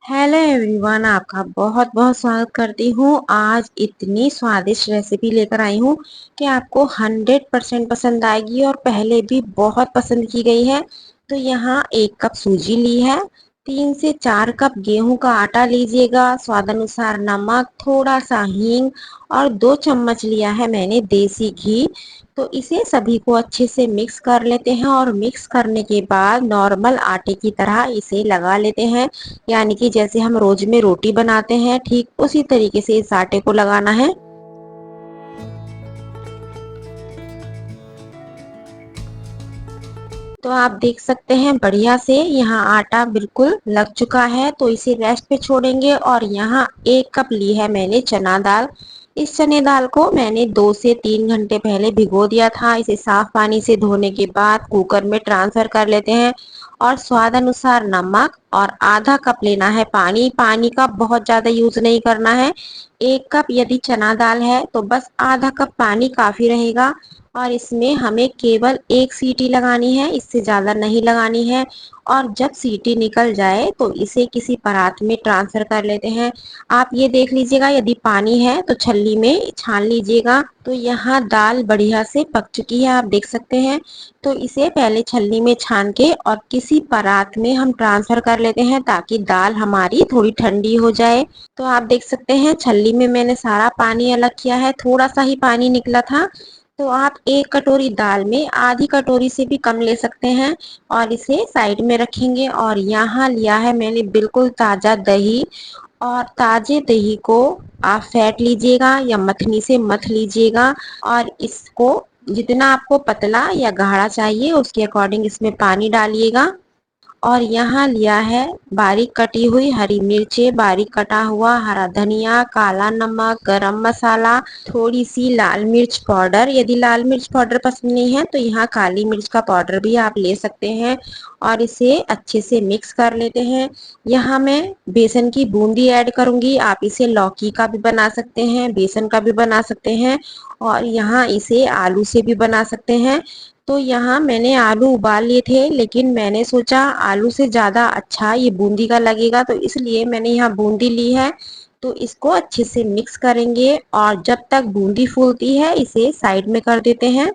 Hello everyone, आपका बहुत बहुत स्वागत करती हूँ। आज इतनी स्वादिष्ट रेसिपी लेकर आई हूँ कि आपको 100% पसंद आएगी और पहले भी बहुत पसंद की गई है। तो यहाँ 1 कप सूजी ली है, 3 से 4 कप गेहूं का आटा लीजिएगा, स्वाद अनुसार नमक, थोड़ा सा हींग और 2 चम्मच लिया है मैंने देसी घी। तो इसे सभी को अच्छे से मिक्स कर लेते हैं और मिक्स करने के बाद नॉर्मल आटे की तरह इसे लगा लेते हैं। यानी कि जैसे हम रोज में रोटी बनाते हैं, ठीक उसी तरीके से इस आटे को लगाना है। तो आप देख सकते हैं बढ़िया से यहाँ आटा बिल्कुल लग चुका है। तो इसे रेस्ट पे छोड़ेंगे। और यहाँ 1 कप ली है मैंने चना दाल। इस चने दाल को मैंने 2 से 3 घंटे पहले भिगो दिया था। इसे साफ पानी से धोने के बाद कुकर में ट्रांसफर कर लेते हैं। और स्वाद अनुसार नमक और आधा कप लेना है पानी। पानी का बहुत ज्यादा यूज नहीं करना है। 1 कप यदि चना दाल है तो बस आधा कप पानी काफी रहेगा। और इसमें हमें केवल 1 सीटी लगानी है, इससे ज्यादा नहीं लगानी है। और जब सीटी निकल जाए तो इसे किसी परात में ट्रांसफर कर लेते हैं। आप ये देख लीजिएगा, यदि पानी है तो छलनी में छान लीजिएगा। तो यहाँ दाल बढ़िया से पक चुकी है, आप देख सकते हैं। तो इसे पहले छलनी में छान के और किसी परात में हम ट्रांसफर कर लेते हैं ताकि दाल हमारी थोड़ी ठंडी हो जाए। तो आप देख सकते हैं छलनी में मैंने सारा पानी अलग किया है, थोड़ा सा ही पानी निकला था। तो आप 1 कटोरी दाल में आधी कटोरी से भी कम ले सकते हैं। और इसे साइड में रखेंगे। और यहाँ लिया है मैंने बिल्कुल ताजा दही। और ताजे दही को आप फेंट लीजिएगा या मथनी से मथ लीजिएगा। और इसको जितना आपको पतला या गाढ़ा चाहिए उसके अकॉर्डिंग इसमें पानी डालिएगा। और यहाँ लिया है बारीक कटी हुई हरी मिर्चें, बारीक कटा हुआ हरा धनिया, काला नमक, गरम मसाला, थोड़ी सी लाल मिर्च पाउडर। यदि लाल मिर्च पाउडर पसंद नहीं है तो यहाँ काली मिर्च का पाउडर भी आप ले सकते हैं। और इसे अच्छे से मिक्स कर लेते हैं। यहाँ मैं बेसन की बूंदी ऐड करूंगी। आप इसे लौकी का भी बना सकते हैं, बेसन का भी बना सकते हैं। और यहाँ इसे आलू से भी बना सकते हैं। तो यहाँ मैंने आलू उबाल लिए थे, लेकिन मैंने सोचा आलू से ज्यादा अच्छा ये बूंदी का लगेगा, तो इसलिए मैंने यहाँ बूंदी ली है। तो इसको अच्छे से मिक्स करेंगे और जब तक बूंदी फूलती है इसे साइड में कर देते हैं।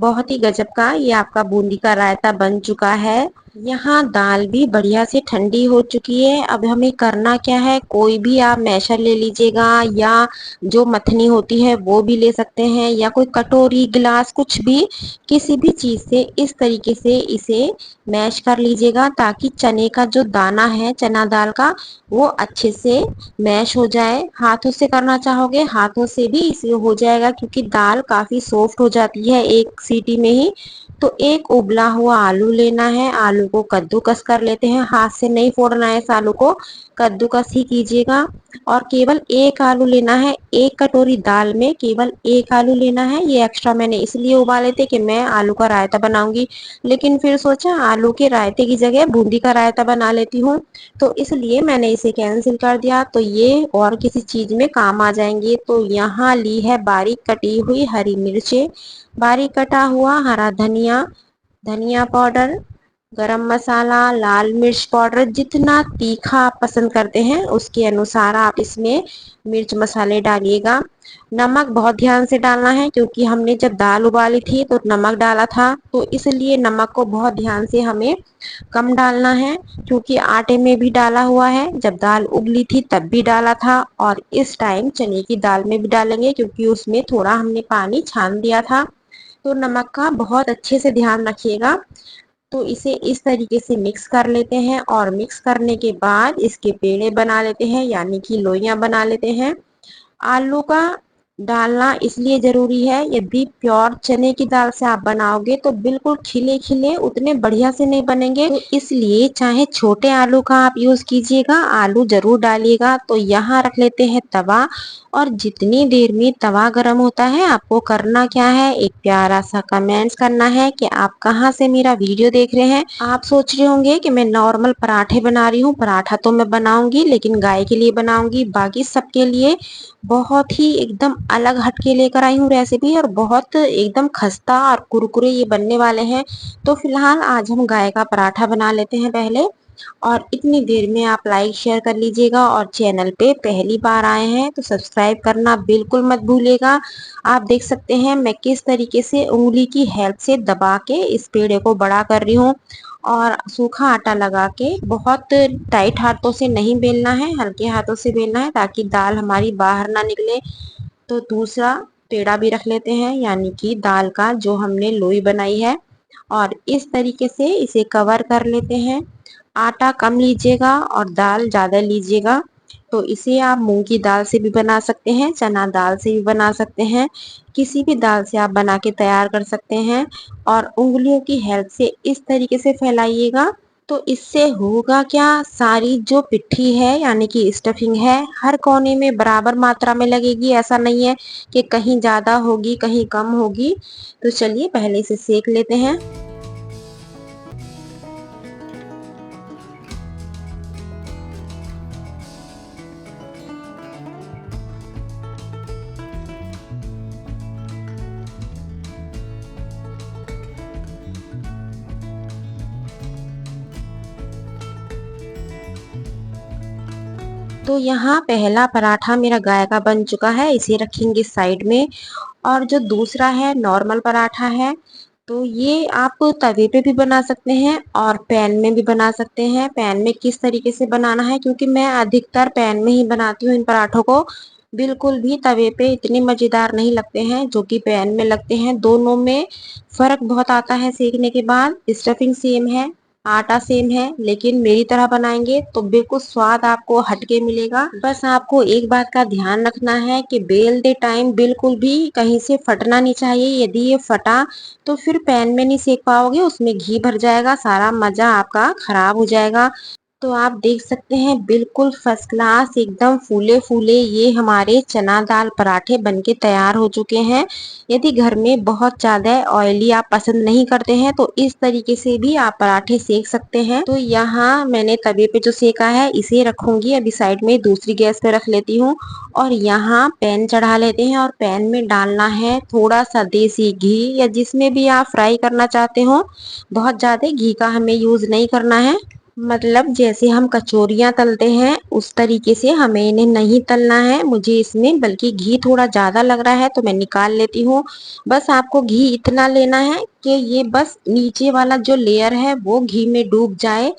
बहुत ही गजब का ये आपका बूंदी का रायता बन चुका है। यहाँ दाल भी बढ़िया से ठंडी हो चुकी है। अब हमें करना क्या है, कोई भी आप मैशर ले लीजिएगा या जो मथनी होती है वो भी ले सकते हैं, या कोई कटोरी गिलास कुछ भी, किसी भी चीज से इस तरीके से इसे मैश कर लीजिएगा ताकि चने का जो दाना है चना दाल का वो अच्छे से मैश हो जाए। हाथों से करना चाहोगे हाथों से भी इसे हो जाएगा, क्योंकि दाल काफी सॉफ्ट हो जाती है 1 सीटी में ही। तो एक उबला हुआ आलू लेना है, आलू को कद्दूकस कर लेते हैं। हाथ से नहीं फोड़ना है इस आलू को, कद्दूकस ही कीजिएगा। और केवल 1 आलू लेना है। 1 कटोरी दाल में केवल 1 आलू लेना है। ये एक्स्ट्रा मैंने इसलिए उबाले थे कि मैं आलू का रायता बनाऊंगी, लेकिन फिर सोचा आलू के रायते की जगह बूंदी का रायता बना लेती हूँ, तो इसलिए मैंने इसे कैंसिल कर दिया। तो ये और किसी चीज में काम आ जाएंगे। तो यहाँ ली है बारीक कटी हुई हरी मिर्चें, बारीक कटा हुआ हरा धनिया, धनिया पाउडर, गरम मसाला, लाल मिर्च पाउडर। जितना तीखा आप पसंद करते हैं उसके अनुसार आप इसमें मिर्च मसाले डालिएगा। नमक बहुत ध्यान से डालना है, क्योंकि हमने जब दाल उबाली थी तो नमक डाला था, तो इसलिए नमक को बहुत ध्यान से हमें कम डालना है। क्योंकि आटे में भी डाला हुआ है, जब दाल उबली थी तब भी डाला था, और इस टाइम चने की दाल में भी डालेंगे क्योंकि उसमें थोड़ा हमने पानी छान दिया था। तो नमक का बहुत अच्छे से ध्यान रखिएगा। तो इसे इस तरीके से मिक्स कर लेते हैं। और मिक्स करने के बाद इसके पेड़े बना लेते हैं, यानी कि लोइयां बना लेते हैं। आलू का डालना इसलिए जरूरी है, यदि प्योर चने की दाल से आप बनाओगे तो बिल्कुल खिले खिले उतने बढ़िया से नहीं बनेंगे। तो इसलिए चाहे छोटे आलू का आप यूज कीजिएगा, आलू जरूर डालिएगा। तो यहाँ रख लेते हैं तवा। और जितनी देर में तवा गर्म होता है आपको करना क्या है, एक प्यारा सा कमेंट्स करना है कि आप कहाँ से मेरा वीडियो देख रहे हैं। आप सोच रहे होंगे कि मैं नॉर्मल पराठे बना रही हूँ, पराठा तो मैं बनाऊंगी लेकिन गाय के लिए बनाऊंगी, बाकी सबके लिए बहुत ही एकदम अलग हटके लेकर आई हूँ रेसिपी। और बहुत एकदम खस्ता और कुरकुरे ये बनने वाले हैं। तो फिलहाल आज हम गाय का पराठा बना लेते हैं पहले। और इतनी देर में आप लाइक शेयर कर लीजिएगा और चैनल पे पहली बार आए हैं तो सब्सक्राइब करना बिल्कुल मत भूलिएगा। आप देख सकते हैं मैं किस तरीके से उंगली की हेल्प से दबा के इस पेड़े को बड़ा कर रही हूँ और सूखा आटा लगा के बहुत टाइट हाथों से नहीं बेलना है, हल्के हाथों से बेलना है ताकि दाल हमारी बाहर ना निकले। तो दूसरा पेड़ा भी रख लेते हैं यानी कि दाल का जो हमने लोई बनाई है और इस तरीके से इसे कवर कर लेते हैं। आटा कम लीजिएगा और दाल ज़्यादा लीजिएगा। तो इसे आप मूंग की दाल से भी बना सकते हैं, चना दाल से भी बना सकते हैं, किसी भी दाल से आप बना के तैयार कर सकते हैं। और उंगलियों की हेल्प से इस तरीके से फैलाइएगा। तो इससे होगा क्या, सारी जो पिट्ठी है यानी कि स्टफिंग है हर कोने में बराबर मात्रा में लगेगी। ऐसा नहीं है कि कहीं ज़्यादा होगी कहीं कम होगी। तो चलिए पहले इसे सेक लेते हैं। तो यहाँ पहला पराठा मेरा गाय का बन चुका है, इसे रखेंगे साइड में। और जो दूसरा है नॉर्मल पराठा है, तो ये आप तवे पे भी बना सकते हैं और पैन में भी बना सकते हैं। पैन में किस तरीके से बनाना है, क्योंकि मैं अधिकतर पैन में ही बनाती हूँ इन पराठों को। बिल्कुल भी तवे पे इतने मज़ेदार नहीं लगते हैं जो कि पैन में लगते हैं। दोनों में फ़र्क बहुत आता है सेकने के बाद। स्टफिंग सेम है, आटा सेम है, लेकिन मेरी तरह बनाएंगे तो बिल्कुल स्वाद आपको हटके मिलेगा। बस आपको एक बात का ध्यान रखना है कि बेलते टाइम बिल्कुल भी कहीं से फटना नहीं चाहिए। यदि ये फटा तो फिर पैन में नहीं सेक पाओगे, उसमें घी भर जाएगा, सारा मजा आपका खराब हो जाएगा। तो आप देख सकते हैं बिल्कुल फर्स्ट क्लास एकदम फूले फूले ये हमारे चना दाल पराठे बनके तैयार हो चुके हैं। यदि घर में बहुत ज़्यादा ऑयली आप पसंद नहीं करते हैं तो इस तरीके से भी आप पराठे सेक सकते हैं। तो यहाँ मैंने तवे पे जो सेका है इसे रखूंगी अभी साइड में, दूसरी गैस पे रख लेती हूँ। और यहाँ पैन चढ़ा लेते हैं और पैन में डालना है थोड़ा सा देसी घी या जिसमें भी आप फ्राई करना चाहते हो। बहुत ज़्यादा घी का हमें यूज़ नहीं करना है, मतलब जैसे हम कचौरियाँ तलते हैं उस तरीके से हमें इन्हें नहीं तलना है। मुझे इसमें बल्कि घी थोड़ा ज़्यादा लग रहा है तो मैं निकाल लेती हूँ। बस आपको घी इतना लेना है कि ये बस नीचे वाला जो लेयर है वो घी में डूब जाए।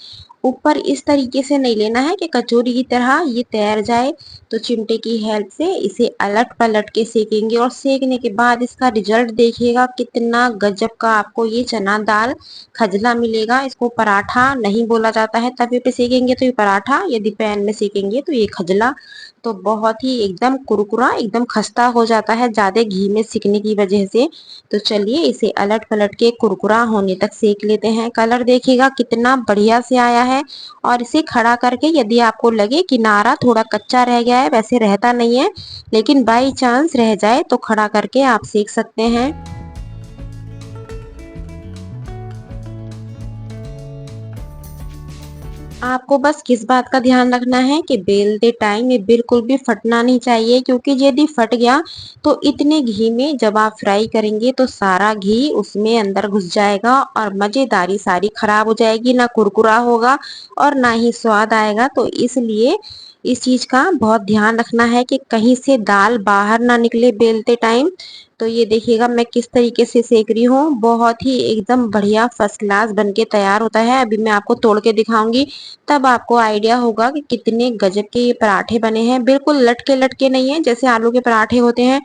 ऊपर इस तरीके से नहीं लेना है कि कचौरी की तरह ये तैर जाए। तो चिमटे की हेल्प से इसे अलट पलट के सेकेंगे और सेकने के बाद इसका रिजल्ट देखिएगा कितना गजब का आपको ये चना दाल खजला मिलेगा। इसको पराठा नहीं बोला जाता है, तवे पे सेकेंगे तो ये पराठा, यदि पैन में सेकेंगे तो ये खजला। तो बहुत ही एकदम कुरकुरा एकदम खस्ता हो जाता है ज्यादा घी में सिकने की वजह से। तो चलिए इसे अलट पलट के कुरकुरा होने तक सेक लेते हैं। कलर देखिएगा कितना बढ़िया से आया है। और इसे खड़ा करके यदि आपको लगे किनारा थोड़ा कच्चा रह गया है, वैसे रहता नहीं है लेकिन बाई चांस रह जाए तो खड़ा करके आप सेक सकते हैं। आपको बस किस बात का ध्यान रखना है कि बेलते टाइम ये बिल्कुल भी फटना नहीं चाहिए, क्योंकि यदि फट गया तो इतने घी में जब आप फ्राई करेंगे तो सारा घी उसमें अंदर घुस जाएगा और मजेदारी सारी खराब हो जाएगी, ना कुरकुरा होगा और ना ही स्वाद आएगा। तो इसलिए इस चीज का बहुत ध्यान रखना है कि कहीं से दाल बाहर ना निकले बेलते टाइम। तो ये देखिएगा मैं किस तरीके से सेक रही हूँ, बहुत ही एकदम बढ़िया फर्स्ट क्लास बनके तैयार होता है। अभी मैं आपको तोड़ के दिखाऊंगी, तब आपको आइडिया होगा कि कितने गजब के ये पराठे बने हैं। बिल्कुल लटके लटके नहीं है जैसे आलू के पराठे होते हैं।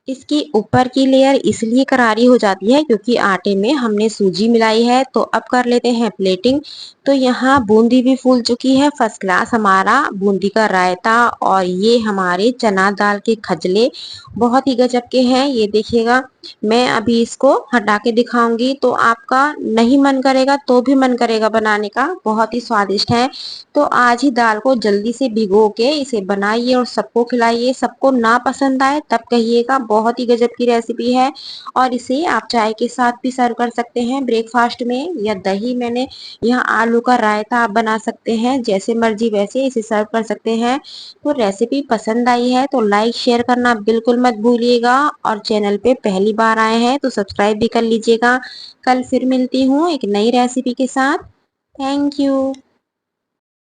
इसकी ऊपर की लेयर इसलिए करारी हो जाती है क्योंकि आटे में हमने सूजी मिलाई है। तो अब कर लेते हैं प्लेटिंग। तो यहाँ बूंदी भी फूल चुकी है, फर्स्ट क्लास हमारा बूंदी का रायता और ये हमारे चना दाल के खजले बहुत ही गजब के हैं। ये देखिएगा मैं अभी इसको हटा के दिखाऊंगी तो आपका नहीं मन करेगा तो भी मन करेगा बनाने का, बहुत ही स्वादिष्ट है। तो आज ही दाल को जल्दी से भिगो के इसे बनाइए और सबको खिलाइए। सबको ना पसंद आए तब कहिएगा, बहुत ही गजब की रेसिपी है। और इसे आप चाय के साथ भी सर्व कर सकते हैं ब्रेकफास्ट में, या दही मैंने यहाँ आलू का रायता आप बना सकते हैं, जैसे मर्जी वैसे इसे सर्व कर सकते हैं। तो रेसिपी पसंद आई है तो लाइक शेयर करना बिल्कुल मत भूलिएगा और चैनल पे पहली बार आए हैं तो सब्सक्राइब भी कर लीजिएगा। कल फिर मिलती हूँ एक नई रेसिपी के साथ। Thank you.